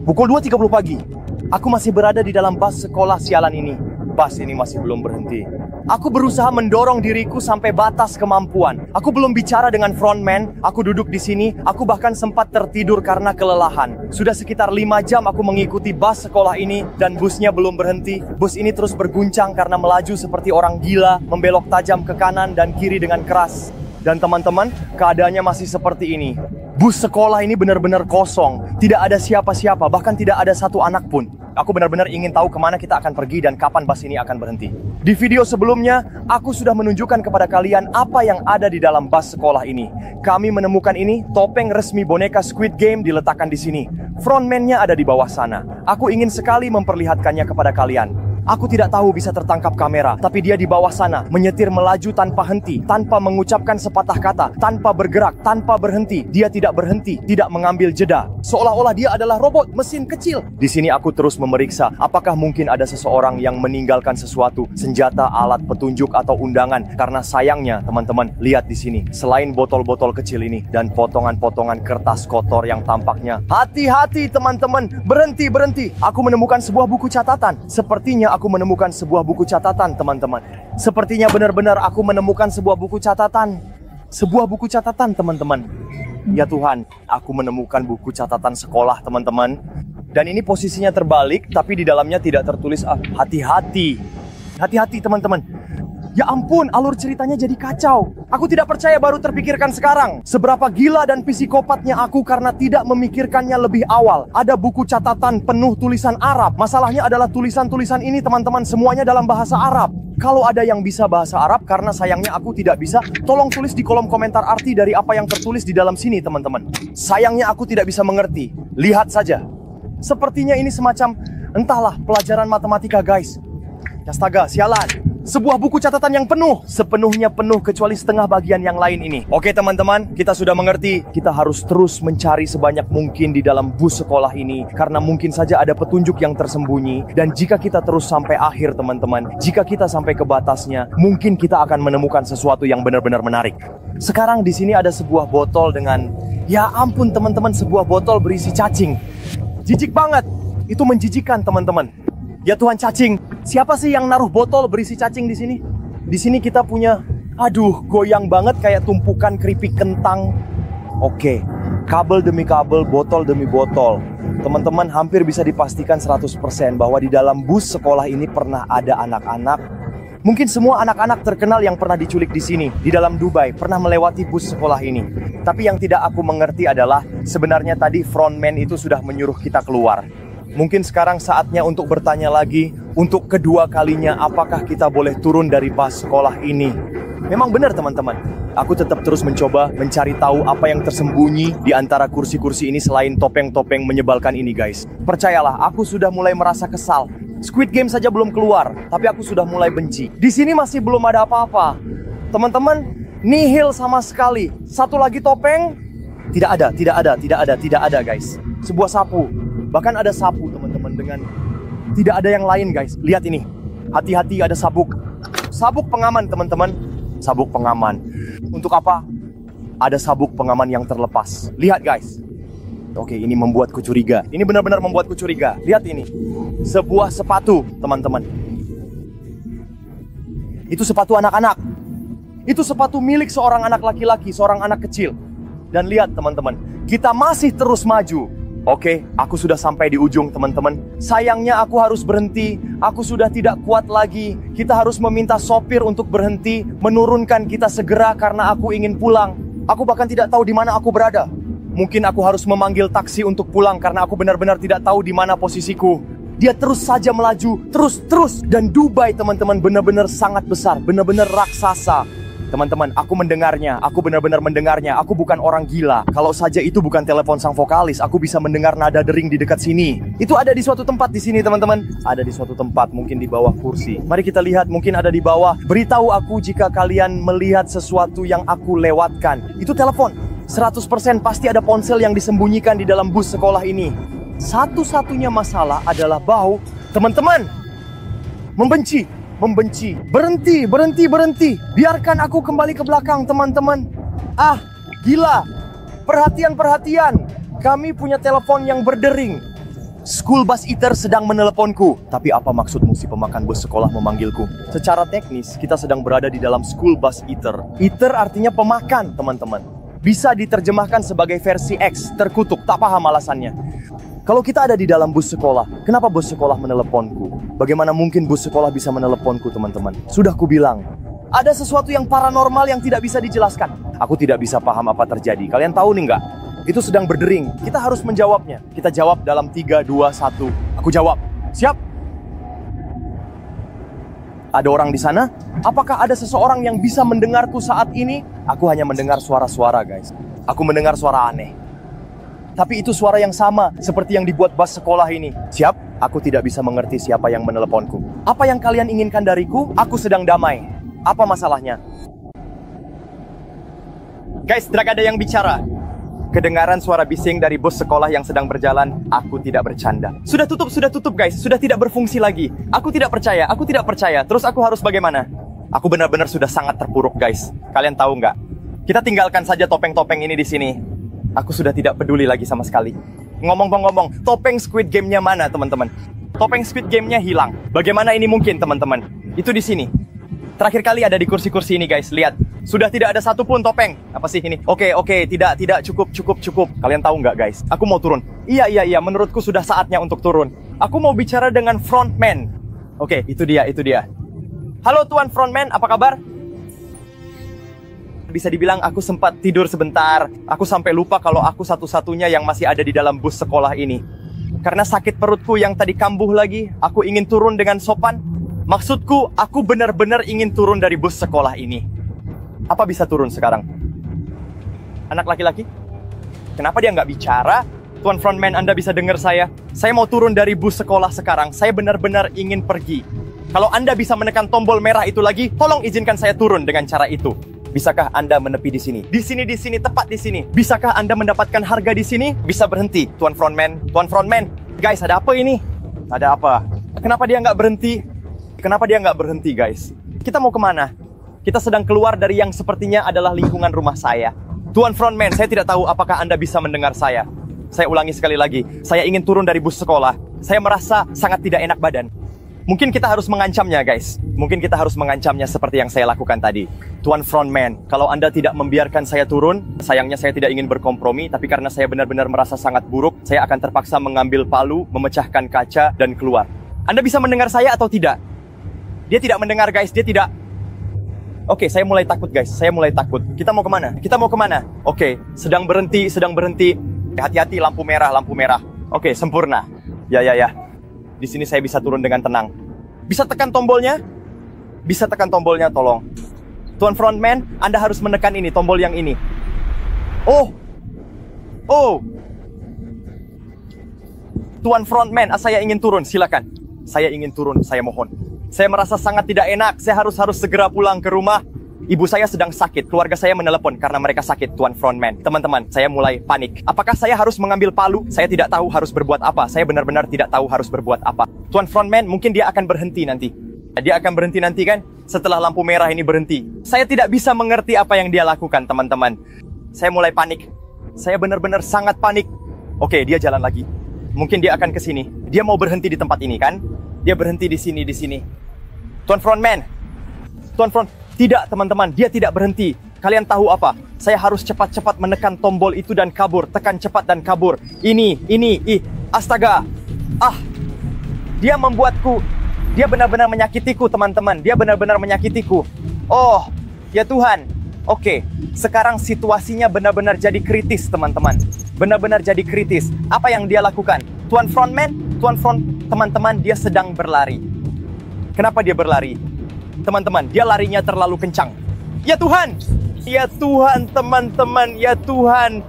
Pukul 2.30 pagi. Aku masih berada di dalam bus sekolah sialan ini. Bus ini masih belum berhenti. Aku berusaha mendorong diriku sampai batas kemampuan. Aku belum bicara dengan frontman. Aku duduk di sini. Aku bahkan sempat tertidur karena kelelahan. Sudah sekitar 5 jam aku mengikuti bus sekolah ini dan busnya belum berhenti. Bus ini terus berguncang karena melaju seperti orang gila, membelok tajam ke kanan dan kiri dengan keras. Dan teman-teman, keadaannya masih seperti ini. Bus sekolah ini benar-benar kosong. Tidak ada siapa-siapa, bahkan tidak ada satu anak pun. Aku benar-benar ingin tahu kemana kita akan pergi dan kapan bus ini akan berhenti. Di video sebelumnya, aku sudah menunjukkan kepada kalian apa yang ada di dalam bus sekolah ini. Kami menemukan ini, topeng resmi boneka Squid Game diletakkan di sini. Frontman-nya ada di bawah sana. Aku ingin sekali memperlihatkannya kepada kalian. Aku tidak tahu bisa tertangkap kamera, tapi dia di bawah sana, menyetir melaju tanpa henti, tanpa mengucapkan sepatah kata, tanpa bergerak, tanpa berhenti. Dia tidak berhenti, tidak mengambil jeda. Seolah-olah dia adalah robot, mesin kecil. Di sini aku terus memeriksa, apakah mungkin ada seseorang yang meninggalkan sesuatu, senjata, alat petunjuk, atau undangan. Karena sayangnya, teman-teman, lihat di sini. Selain botol-botol kecil ini, dan potongan-potongan kertas kotor yang tampaknya. Hati-hati, teman-teman, berhenti, berhenti. Aku menemukan sebuah buku catatan. Sepertinya aku menemukan sebuah buku catatan, teman-teman. Sepertinya benar-benar aku menemukan sebuah buku catatan. Sebuah buku catatan, teman-teman. Ya Tuhan, aku menemukan buku catatan sekolah, teman-teman. Dan ini posisinya terbalik, tapi di dalamnya tidak tertulis hati-hati. Hati-hati, teman-teman. Ya ampun, alur ceritanya jadi kacau. Aku tidak percaya baru terpikirkan sekarang. Seberapa gila dan psikopatnya aku karena tidak memikirkannya lebih awal. Ada buku catatan penuh tulisan Arab. Masalahnya adalah tulisan-tulisan ini, teman-teman, semuanya dalam bahasa Arab. Kalau ada yang bisa bahasa Arab, karena sayangnya aku tidak bisa, tolong tulis di kolom komentar arti dari apa yang tertulis di dalam sini, teman-teman. Sayangnya aku tidak bisa mengerti. Lihat saja. Sepertinya ini semacam, entahlah, pelajaran matematika, guys. Astaga, sialan. Sebuah buku catatan yang penuh, sepenuhnya penuh kecuali setengah bagian yang lain ini. Oke teman-teman, kita sudah mengerti. Kita harus terus mencari sebanyak mungkin di dalam bus sekolah ini. Karena mungkin saja ada petunjuk yang tersembunyi. Dan jika kita terus sampai akhir, teman-teman, jika kita sampai ke batasnya, mungkin kita akan menemukan sesuatu yang benar-benar menarik. Sekarang di sini ada sebuah botol dengan, ya ampun teman-teman, sebuah botol berisi cacing. Jijik banget. Itu menjijikan, teman-teman. Ya Tuhan, cacing. Siapa sih yang naruh botol berisi cacing di sini? Di sini kita punya, aduh, goyang banget kayak tumpukan keripik kentang. Oke, kabel demi kabel, botol demi botol. Teman-teman, hampir bisa dipastikan 100% bahwa di dalam bus sekolah ini pernah ada anak-anak. Mungkin semua anak-anak terkenal yang pernah diculik di sini, di dalam Dubai, pernah melewati bus sekolah ini. Tapi yang tidak aku mengerti adalah, sebenarnya tadi frontman itu sudah menyuruh kita keluar. Mungkin sekarang saatnya untuk bertanya lagi, untuk kedua kalinya, apakah kita boleh turun dari bus sekolah ini? Memang benar teman-teman, aku tetap terus mencoba mencari tahu apa yang tersembunyi di antara kursi-kursi ini selain topeng-topeng menyebalkan ini, guys. Percayalah, aku sudah mulai merasa kesal. Squid Game saja belum keluar, tapi aku sudah mulai benci. Di sini masih belum ada apa-apa. Teman-teman, nihil sama sekali. Satu lagi topeng, tidak ada, guys. Sebuah sapu. Bahkan ada sapu, teman-teman, dengan tidak ada yang lain, guys. Lihat ini. Hati-hati, ada sabuk. Sabuk pengaman, teman-teman. Sabuk pengaman. Untuk apa? Ada sabuk pengaman yang terlepas. Lihat, guys. Oke, ini membuatku curiga. Ini benar-benar membuatku curiga. Lihat ini. Sebuah sepatu, teman-teman. Itu sepatu anak-anak. Itu sepatu milik seorang anak laki-laki, seorang anak kecil. Dan lihat, teman-teman. Kita masih terus maju. Oke, aku sudah sampai di ujung, teman-teman. Sayangnya aku harus berhenti. Aku sudah tidak kuat lagi. Kita harus meminta sopir untuk berhenti, menurunkan kita segera karena aku ingin pulang. Aku bahkan tidak tahu di mana aku berada. Mungkin aku harus memanggil taksi untuk pulang karena aku benar-benar tidak tahu di mana posisiku. Dia terus saja melaju, terus. Dan Dubai, teman-teman, benar-benar sangat besar, benar-benar raksasa. Teman-teman, aku mendengarnya, aku benar-benar mendengarnya. Aku bukan orang gila. Kalau saja itu bukan telepon sang vokalis, aku bisa mendengar nada dering di dekat sini. Itu ada di suatu tempat di sini, teman-teman. Ada di suatu tempat, mungkin di bawah kursi. Mari kita lihat, mungkin ada di bawah. Beritahu aku jika kalian melihat sesuatu yang aku lewatkan. Itu telepon. 100% pasti ada ponsel yang disembunyikan di dalam bus sekolah ini. Satu-satunya masalah adalah bau. Teman-teman, membenci. Berhenti. Biarkan aku kembali ke belakang, teman-teman. Gila. Perhatian. Kami punya telepon yang berdering. School bus eater sedang meneleponku. Tapi apa maksudmu si pemakan bus sekolah memanggilku? Secara teknis, kita sedang berada di dalam school bus eater. Eater artinya pemakan, teman-teman. Bisa diterjemahkan sebagai versi X, terkutuk, tak paham alasannya. Kalau kita ada di dalam bus sekolah, kenapa bus sekolah meneleponku? Bagaimana mungkin bus sekolah bisa meneleponku, teman-teman? Sudah kubilang, ada sesuatu yang paranormal yang tidak bisa dijelaskan. Aku tidak bisa paham apa terjadi. Kalian tahu nih nggak? Itu sedang berdering. Kita harus menjawabnya. Kita jawab dalam 3, 2, 1. Aku jawab. Siap? Ada orang di sana? Apakah ada seseorang yang bisa mendengarku saat ini? Aku hanya mendengar suara-suara, guys. Aku mendengar suara aneh. Tapi itu suara yang sama seperti yang dibuat bus sekolah ini. Siap? Aku tidak bisa mengerti siapa yang meneleponku. Apa yang kalian inginkan dariku? Aku sedang damai. Apa masalahnya? Guys, tidak ada yang bicara. Kedengaran suara bising dari bus sekolah yang sedang berjalan. Aku tidak bercanda. Sudah tutup guys. Sudah tidak berfungsi lagi. Aku tidak percaya. Terus aku harus bagaimana? Aku benar-benar sudah sangat terpuruk, guys. Kalian tahu nggak? Kita tinggalkan saja topeng-topeng ini di sini. Aku sudah tidak peduli lagi sama sekali. Ngomong-ngomong, topeng Squid Game-nya mana, teman-teman? Topeng Squid Game-nya hilang. Bagaimana ini mungkin, teman-teman? Itu di sini. Terakhir kali ada di kursi-kursi ini, guys. Lihat. Sudah tidak ada satupun topeng. Apa sih ini? Oke, tidak cukup. Kalian tahu nggak, guys? Aku mau turun. Iya. Menurutku sudah saatnya untuk turun. Aku mau bicara dengan frontman. Oke, itu dia. Halo Tuan Frontman, apa kabar? Bisa dibilang aku sempat tidur sebentar. Aku sampai lupa kalau aku satu-satunya yang masih ada di dalam bus sekolah ini. Karena sakit perutku yang tadi kambuh lagi, aku ingin turun dengan sopan. Maksudku, aku benar-benar ingin turun dari bus sekolah ini. Apa bisa turun sekarang? Anak laki-laki? Kenapa dia nggak bicara? Tuan Frontman, Anda bisa dengar saya? Saya mau turun dari bus sekolah sekarang. Saya benar-benar ingin pergi. Kalau Anda bisa menekan tombol merah itu lagi, tolong izinkan saya turun dengan cara itu. Bisakah Anda menepi di sini? Di sini, tepat di sini. Bisakah Anda mendapatkan harga di sini? Bisa berhenti, Tuan Frontman. Guys, ada apa ini? Ada apa? Kenapa dia nggak berhenti? Guys? Kita mau kemana? Kita sedang keluar dari yang sepertinya adalah lingkungan rumah saya. Tuan Frontman, saya tidak tahu apakah Anda bisa mendengar saya. Saya ulangi sekali lagi. Saya ingin turun dari bus sekolah. Saya merasa sangat tidak enak badan. Mungkin kita harus mengancamnya, guys. Mungkin kita harus mengancamnya seperti yang saya lakukan tadi. Tuan Frontman, kalau Anda tidak membiarkan saya turun, sayangnya saya tidak ingin berkompromi, tapi karena saya benar-benar merasa sangat buruk, saya akan terpaksa mengambil palu, memecahkan kaca, dan keluar. Anda bisa mendengar saya atau tidak? Dia tidak mendengar, guys. Dia tidak. Oke, saya mulai takut, guys. Kita mau kemana? Oke, sedang berhenti. Hati-hati, lampu merah. Oke, sempurna. Ya. Di sini saya bisa turun dengan tenang. Bisa tekan tombolnya, tolong. Tuan Frontman, Anda harus menekan ini, tombol yang ini. Oh. Tuan Frontman, saya ingin turun, silakan. Saya ingin turun, saya mohon. Saya merasa sangat tidak enak. Saya harus segera pulang ke rumah. Ibu saya sedang sakit. Keluarga saya menelepon karena mereka sakit, Tuan Frontman. Teman-teman, saya mulai panik. Apakah saya harus mengambil palu? Saya tidak tahu harus berbuat apa. Saya benar-benar tidak tahu harus berbuat apa. Tuan Frontman, mungkin dia akan berhenti nanti. Dia akan berhenti nanti kan? Setelah lampu merah ini berhenti. Saya tidak bisa mengerti apa yang dia lakukan, teman-teman. Saya mulai panik. Saya benar-benar sangat panik. Oke, dia jalan lagi. Mungkin dia akan ke sini. Dia mau berhenti di tempat ini kan? Dia berhenti di sini. Tuan Frontman. Tidak, teman-teman, dia tidak berhenti. Kalian tahu apa? Saya harus cepat-cepat menekan tombol itu dan kabur. Tekan cepat dan kabur. Astaga. Dia membuatku. Dia benar-benar menyakitiku, teman-teman. Dia benar-benar menyakitiku. Oh, ya Tuhan. Oke, sekarang situasinya benar-benar jadi kritis, teman-teman. Benar-benar jadi kritis. Apa yang dia lakukan? Tuan Frontman, teman-teman, dia sedang berlari. Kenapa dia berlari? Teman-teman, dia larinya terlalu kencang. Ya Tuhan, teman-teman, ya Tuhan.